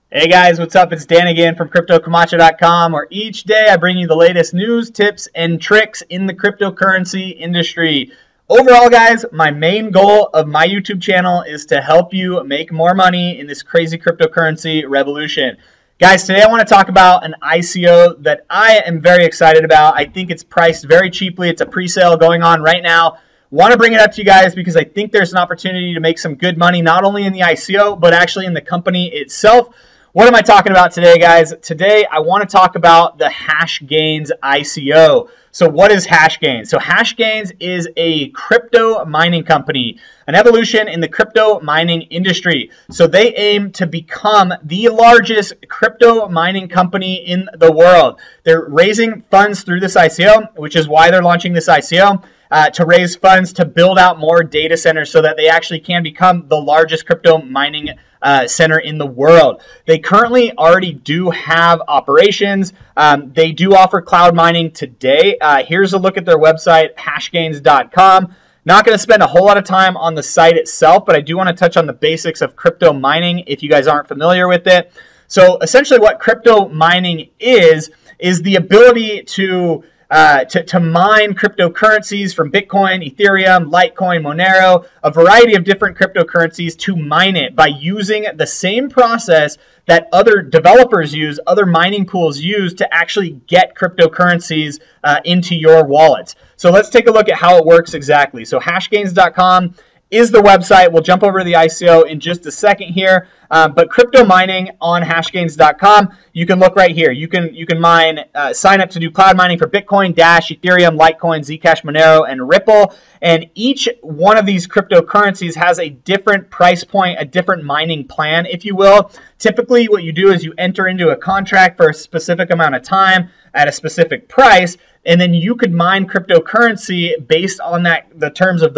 Hey guys, what's up? It's Dan again from CryptoCamacho.com, where each day I bring you the latest news, tips, and tricks in the cryptocurrency industry. Overall, guys, my main goal of my YouTube channel is to help you make more money in this crazy cryptocurrency revolution. Guys, today I want to talk about an ICO that I am very excited about. I think it's priced very cheaply. It's a pre-sale going on right now. Want to bring it up to you guys because I think there's an opportunity to make some good money, not only in the ICO, but actually in the company itself. What am I talking about today, guys? Today, I want to talk about the Hashgains ICO. So what is Hashgains? So Hashgains is a crypto mining company, an evolution in the crypto mining industry. So they aim to become the largest crypto mining company in the world. They're raising funds through this ICO, which is why they're launching this ICO. To raise funds to build out more data centers so that they actually can become the largest crypto mining center in the world. They currently already do have operations. They do offer cloud mining today. Here's a look at their website, hashgains.com. Not going to spend a whole lot of time on the site itself, but I do want to touch on the basics of crypto mining if you guys aren't familiar with it. So essentially what crypto mining is the ability to mine cryptocurrencies from Bitcoin, Ethereum, Litecoin, Monero, a variety of different cryptocurrencies, to mine it by using the same process that other developers use, other mining pools use to actually get cryptocurrencies into your wallets. So let's take a look at how it works exactly. So hashgains.com is the website. We'll jump over to the ICO in just a second here. But crypto mining on hashgains.com, you can look right here. You can mine, sign up to do cloud mining for Bitcoin, Dash, Ethereum, Litecoin, Zcash, Monero, and Ripple. And each one of these cryptocurrencies has a different price point, a different mining plan, if you will. Typically, what you do is you enter into a contract for a specific amount of time at a specific price, and then you could mine cryptocurrency based on the terms of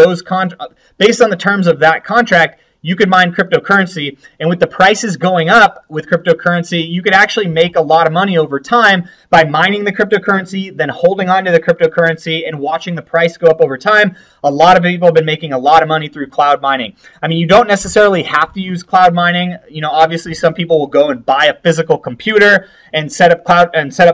that contract. You could mine cryptocurrency, and with the prices going up with cryptocurrency, you could actually make a lot of money over time by mining the cryptocurrency, then holding on to the cryptocurrency and watching the price go up over time. A lot of people have been making a lot of money through cloud mining. I mean, you don't necessarily have to use cloud mining. You know, obviously some people will go and buy a physical computer and set up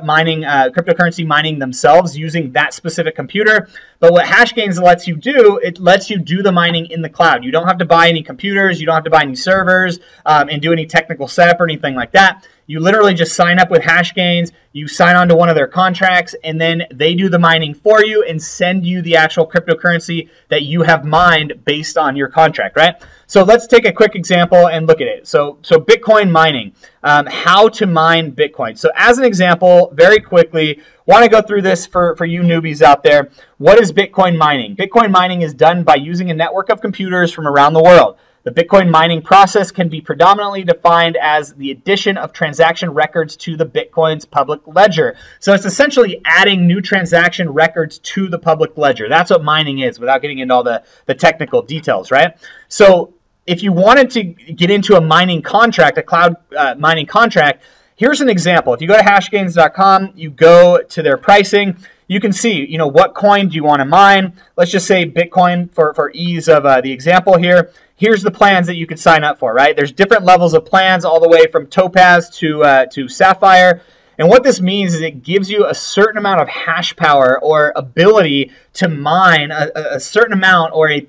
mining, cryptocurrency mining themselves using that specific computer. But what Hashgains lets you do, it lets you do the mining in the cloud. You don't have to buy any computers, you don't have to buy any servers and do any technical setup or anything like that. You literally just sign up with Hashgains, you sign on to one of their contracts, and then they do the mining for you and send you the actual cryptocurrency that you have mined based on your contract, right? So let's take a quick example and look at it. So Bitcoin mining, how to mine Bitcoin. So as an example, very quickly, want to go through this for you newbies out there. What is Bitcoin mining? Bitcoin mining is done by using a network of computers from around the world. The Bitcoin mining process can be predominantly defined as the addition of transaction records to the Bitcoin's public ledger. So it's essentially adding new transaction records to the public ledger. That's what mining is, without getting into all the technical details, right? So if you wanted to get into a mining contract, a cloud mining contract, here's an example. If you go to hashgains.com, you go to their pricing, you can see, you know, what coin do you want to mine? Let's just say Bitcoin for ease of the example here. Here's the plans that you could sign up for, right? There's different levels of plans all the way from Topaz to Sapphire. And what this means is it gives you a certain amount of hash power or ability to mine a certain amount or a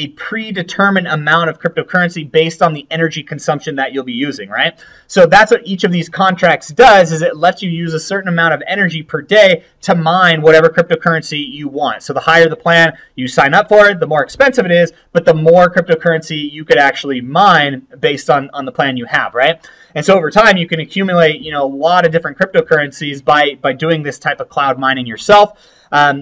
predetermined amount of cryptocurrency based on the energy consumption that you'll be using, right? So that's what each of these contracts does, is it lets you use a certain amount of energy per day to mine whatever cryptocurrency you want. So the higher the plan you sign up for, the more expensive it is, but the more cryptocurrency you could actually mine based on the plan you have, right? And so over time, you can accumulate, you know, a lot of different cryptocurrencies by doing this type of cloud mining yourself.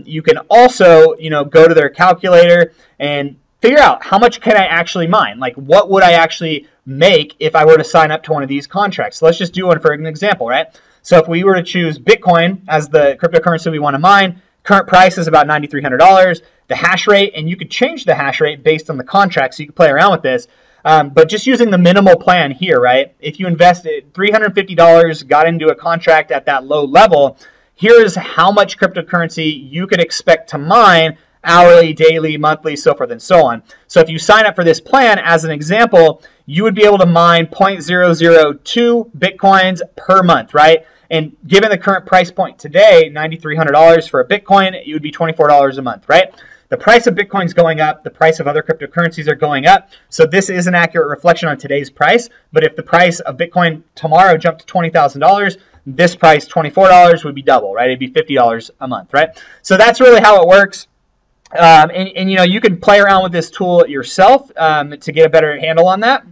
You can also, you know, go to their calculator and figure out how much can I actually mine? Like, what would I actually make if I were to sign up to one of these contracts? So let's just do one for an example, right? So if we were to choose Bitcoin as the cryptocurrency we want to mine, current price is about $9,300. The hash rate, and you could change the hash rate based on the contract, so you can play around with this. But just using the minimal plan here, right? If you invested $350, got into a contract at that low level, here's how much cryptocurrency you could expect to mine hourly, daily, monthly, so forth and so on. So if you sign up for this plan, as an example, you would be able to mine 0.002 Bitcoins per month, right? And given the current price point today, $9,300 for a Bitcoin, it would be $24 a month, right? The price of Bitcoin is going up. The price of other cryptocurrencies are going up. So this is an accurate reflection on today's price. But if the price of Bitcoin tomorrow jumped to $20,000, this price, $24, would be double, right? It'd be $50 a month, right? So that's really how it works. And you know, you can play around with this tool yourself to get a better handle on that.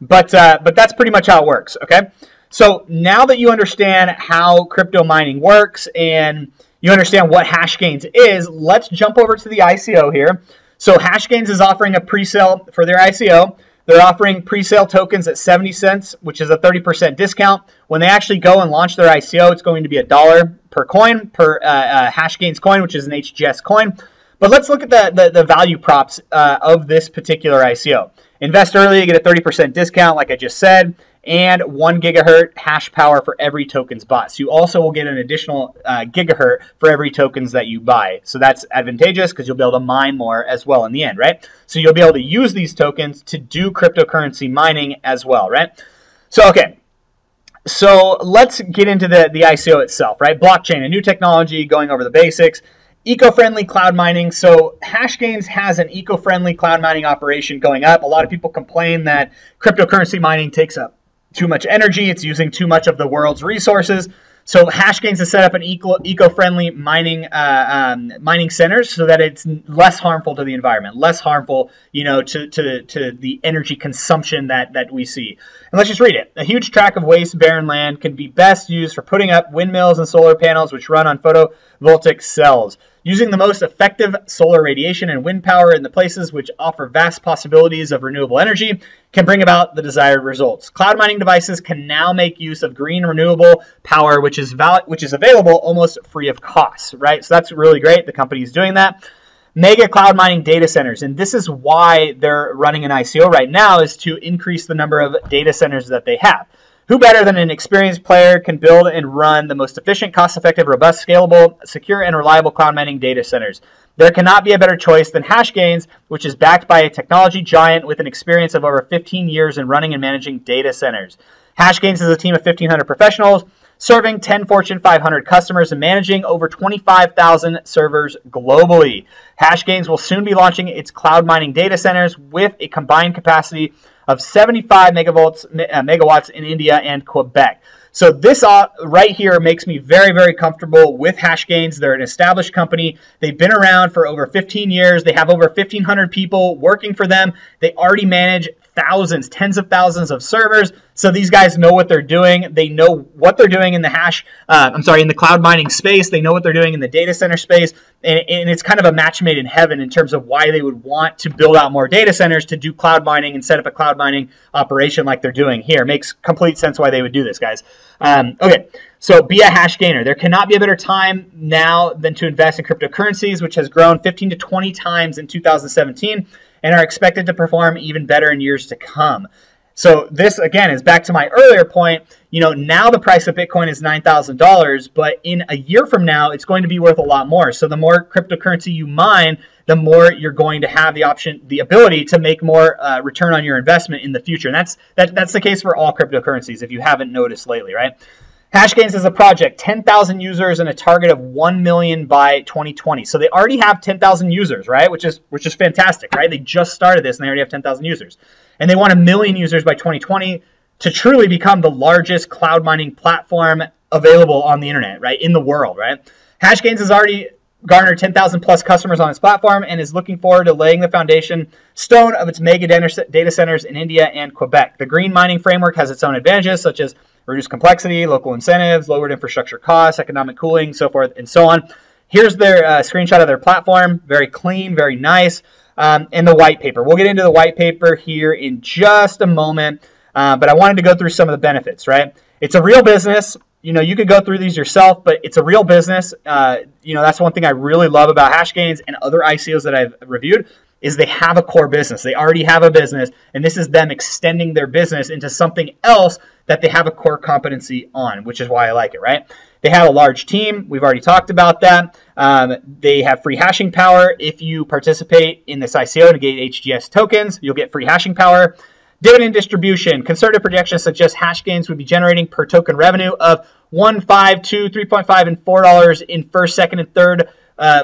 But that's pretty much how it works, okay? So now that you understand how crypto mining works and you understand what Hashgains is, let's jump over to the ICO here. So Hashgains is offering a pre-sale for their ICO. They're offering pre-sale tokens at 70 cents, which is a 30% discount. When they actually go and launch their ICO, it's going to be $1 per coin, per Hashgains coin, which is an HGS coin. But let's look at the value props of this particular ICO. Invest early, you get a 30% discount, like I just said, and 1 gigahertz hash power for every tokens bought. So you also will get an additional gigahertz for every tokens that you buy. So that's advantageous because you'll be able to mine more as well in the end, right? So you'll be able to use these tokens to do cryptocurrency mining as well, right? So, okay. So let's get into the ICO itself, right? Blockchain, a new technology, going over the basics. Eco-friendly cloud mining. So Hashgains has an eco-friendly cloud mining operation going up. A lot of people complain that cryptocurrency mining takes up too much energy. It's using too much of the world's resources. So Hashgains has set up an eco-friendly mining mining centers so that it's less harmful to the environment, less harmful, you know, to the energy consumption that we see. And let's just read it. A huge tract of waste barren land can be best used for putting up windmills and solar panels which run on photovoltaic cells. Using the most effective solar radiation and wind power in the places which offer vast possibilities of renewable energy can bring about the desired results. Cloud mining devices can now make use of green renewable power, which is available almost free of cost, right? So that's really great. The company is doing that. Mega cloud mining data centers, and this is why they're running an ICO right now, is to increase the number of data centers that they have. Who better than an experienced player can build and run the most efficient, cost-effective, robust, scalable, secure, and reliable cloud mining data centers? There cannot be a better choice than Hashgains, which is backed by a technology giant with an experience of over 15 years in running and managing data centers. Hashgains is a team of 1,500 professionals, serving 10 Fortune 500 customers and managing over 25,000 servers globally. Hashgains will soon be launching its cloud mining data centers with a combined capacity of 75 megawatts in India and Quebec. So this right here makes me very, very comfortable with Hashgains. They're an established company. They've been around for over 15 years. They have over 1,500 people working for them. They already manage thousands, tens of thousands of servers. So these guys know what they're doing. They know what they're doing in the in the cloud mining space. They know what they're doing in the data center space. And it's kind of a match made in heaven in terms of why they would want to build out more data centers to do cloud mining and set up a cloud mining operation like they're doing here. Makes complete sense why they would do this, guys. Okay, so be a Hashgainer. There cannot be a better time now than to invest in cryptocurrencies, which has grown 15 to 20 times in 2017 and are expected to perform even better in years to come. So this, again, is back to my earlier point. You know, now the price of Bitcoin is $9,000, but in a year from now, it's going to be worth a lot more. So the more cryptocurrency you mine, the more you're going to have the ability to make more return on your investment in the future. And that's the case for all cryptocurrencies, if you haven't noticed lately, right? Hashgains is a project, 10,000 users and a target of 1 million by 2020. So they already have 10,000 users, right? Which is fantastic, right? They just started this and they already have 10,000 users. And they want 1 million users by 2020 to truly become the largest cloud mining platform available on the internet, right? In the world, right? Hashgains has already garnered 10,000 plus customers on its platform and is looking forward to laying the foundation stone of its mega data centers in India and Quebec. The green mining framework has its own advantages, such as reduced complexity, local incentives, lowered infrastructure costs, economic cooling, so forth and so on. Here's their screenshot of their platform. Very clean, very nice. And the white paper. We'll get into the white paper here in just a moment, but I wanted to go through some of the benefits, right? It's a real business. You know, you could go through these yourself, but it's a real business. You know, that's one thing I really love about Hashgains and other ICOs that I've reviewed is they have a core business. They already have a business, and this is them extending their business into something else that they have a core competency on, which is why I like it, right? They have a large team. We've already talked about that. They have free hashing power. If you participate in this ICO to get HGS tokens, you'll get free hashing power. Dividend distribution. Conservative projections suggest Hashgains would be generating per token revenue of $1, $5, $2, $3.5, and $4 in first, second, and third,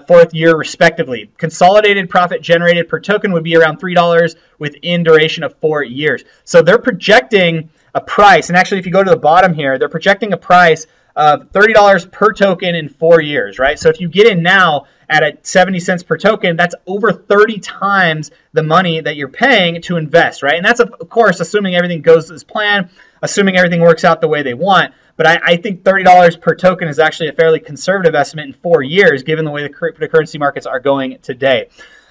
fourth year, respectively. Consolidated profit generated per token would be around $3 within duration of 4 years. So they're projecting a price, and actually if you go to the bottom here, they're projecting a price of $30 per token in 4 years, right? So if you get in now at 70 cents per token, that's over 30 times the money that you're paying to invest, right? And that's, of course, assuming everything goes as planned, assuming everything works out the way they want. But I think $30 per token is actually a fairly conservative estimate in 4 years, given the way the cryptocurrency markets are going today.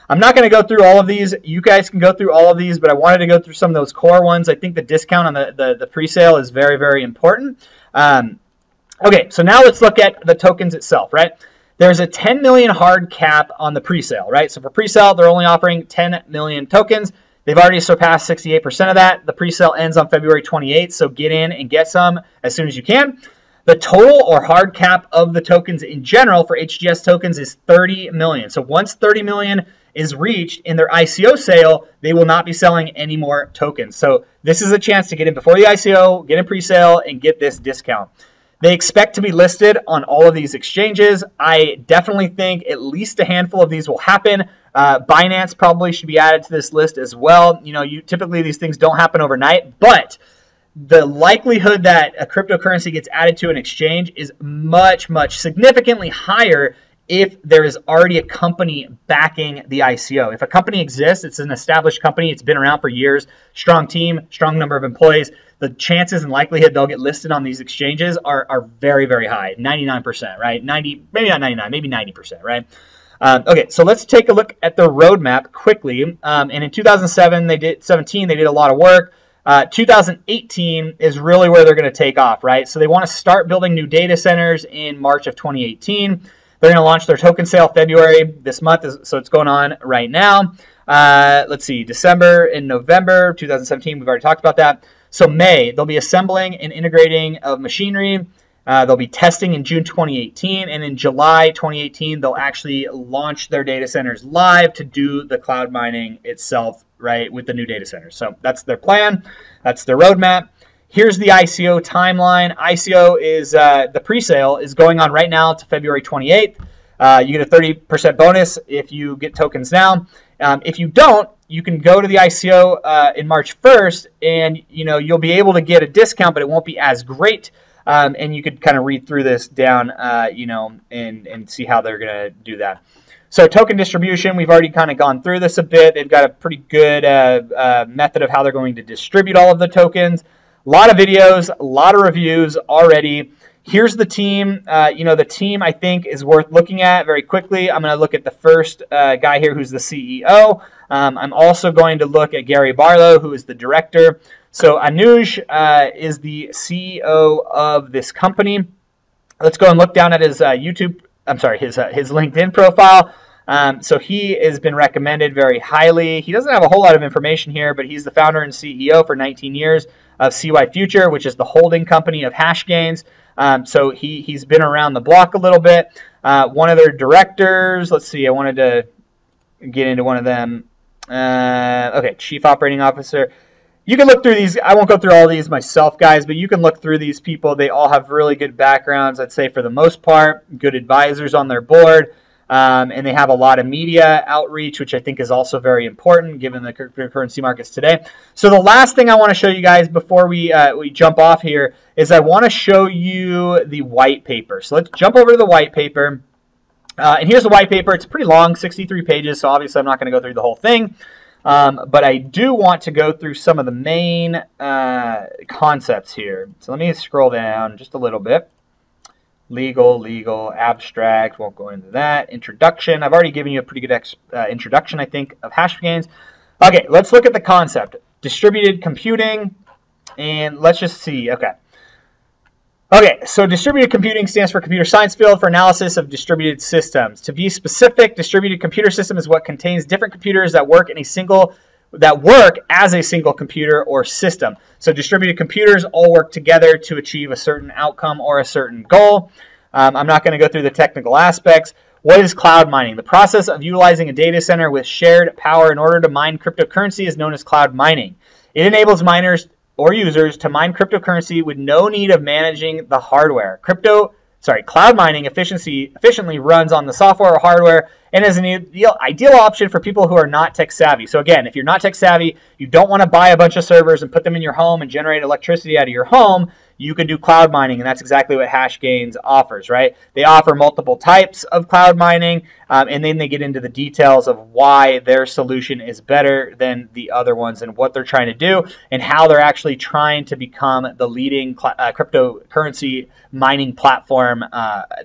I'm not going to go through all of these. You guys can go through all of these, but I wanted to go through some of those core ones. I think the discount on the pre-sale is very, very important. Okay, so now let's look at the tokens itself, right? There's a 10 million hard cap on the pre-sale, right? So for pre-sale, they're only offering 10 million tokens. They've already surpassed 68% of that. The pre-sale ends on February 28th, so get in and get some as soon as you can. The total or hard cap of the tokens in general for HGS tokens is 30 million. So once 30 million is reached in their ICO sale, they will not be selling any more tokens. So this is a chance to get in before the ICO, get in pre-sale, and get this discount. They expect to be listed on all of these exchanges. I definitely think at least a handful of these will happen. Binance probably should be added to this list as well. You know, typically these things don't happen overnight, but the likelihood that a cryptocurrency gets added to an exchange is much, much significantly higher if there is already a company backing the ICO. If a company exists, it's an established company, it's been around for years, strong team, strong number of employees, the chances and likelihood they'll get listed on these exchanges are very, very high, 99%, right? 90, maybe not 99, maybe 90%, right? Okay, so let's take a look at the roadmap quickly. And in 2017, they did a lot of work. 2018 is really where they're going to take off, right? So they want to start building new data centers in March of 2018. They're going to launch their token sale February this month, so it's going on right now. Let's see, December and November 2017, we've already talked about that. So May, they'll be assembling and integrating of machinery. They'll be testing in June 2018, and in July 2018, they'll actually launch their data centers live to do the cloud mining itself, right, with the new data centers. So that's their plan. That's their roadmap. Here's the ICO timeline. ICO is the pre-sale is going on right now to February 28th. You get a 30% bonus if you get tokens now. If you don't, you can go to the ICO in March 1st, and you'll be able to get a discount, but it won't be as great. And you could kind of read through this down, and see how they're going to do that. So token distribution, we've already kind of gone through this a bit. They've got a pretty good method of how they're going to distribute all of the tokens. A lot of videos, a lot of reviews already. Here's the team. The team I think is worth looking at very quickly. I'm going to look at the first guy here who's the CEO. I'm also going to look at Gary Barlow, who is the director. So Anuj is the CEO of this company. Let's go and look down at his his LinkedIn profile. So he has been recommended very highly. He doesn't have a whole lot of information here, but he's the founder and CEO for 19 years of CY Future, which is the holding company of Hashgains. So he's been around the block a little bit. One of their directors, let's see, I wanted to get into one of them. Okay, Chief Operating Officer. You can look through these. I won't go through all these myself, guys, but you can look through these people. They all have really good backgrounds, I'd say, for the most part, good advisors on their board. And they have a lot of media outreach, which I think is also very important given the cryptocurrency markets today. So the last thing I want to show you guys before we jump off here is I want to show you the white paper. So let's jump over to the white paper. And here's the white paper. It's pretty long, 63 pages, so obviously I'm not going to go through the whole thing. But I do want to go through some of the main concepts here. So let me scroll down just a little bit. Legal, abstract, won't go into that. Introduction, I've already given you a pretty good introduction, I think, of Hashgains. Okay, let's look at the concept. Distributed computing, and let's just see, okay, so distributed computing stands for computer science field for analysis of distributed systems. To be specific, distributed computer system is what contains different computers that work as a single computer or system. So distributed computers all work together to achieve a certain outcome or a certain goal. I'm not going to go through the technical aspects. What is cloud mining? The process of utilizing a data center with shared power in order to mine cryptocurrency is known as cloud mining. It enables miners or users to mine cryptocurrency with no need of managing the hardware. Cloud mining efficiently runs on the software or hardware and is an ideal option for people who are not tech savvy. So again, if you're not tech savvy, you don't want to buy a bunch of servers and put them in your home and generate electricity out of your home, you can do cloud mining, and that's exactly what Hashgains offers, right? They offer multiple types of cloud mining, and then they get into the details of why their solution is better than the other ones and what they're trying to do and how they're actually trying to become the leading cryptocurrency mining platform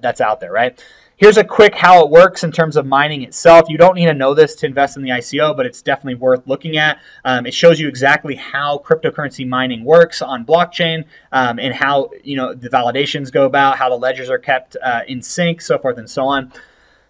that's out there, right? Here's a quick how it works in terms of mining itself. You don't need to know this to invest in the ICO, but it's definitely worth looking at. It shows you exactly how cryptocurrency mining works on blockchain and how the validations go about, how the ledgers are kept in sync, so forth and so on.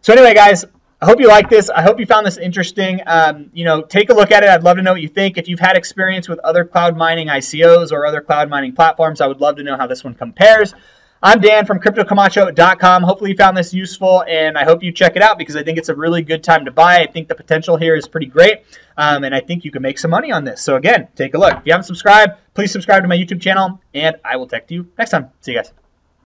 So anyway, guys, I hope you like this. I hope you found this interesting. Take a look at it. I'd love to know what you think. If you've had experience with other cloud mining ICOs or other cloud mining platforms, I would love to know how this one compares. I'm Dan from CryptoCamacho.com. Hopefully you found this useful, and I hope you check it out because I think it's a really good time to buy. I think the potential here is pretty great, and I think you can make some money on this. So again, take a look. If you haven't subscribed, please subscribe to my YouTube channel, and I will talk to you next time. See you guys.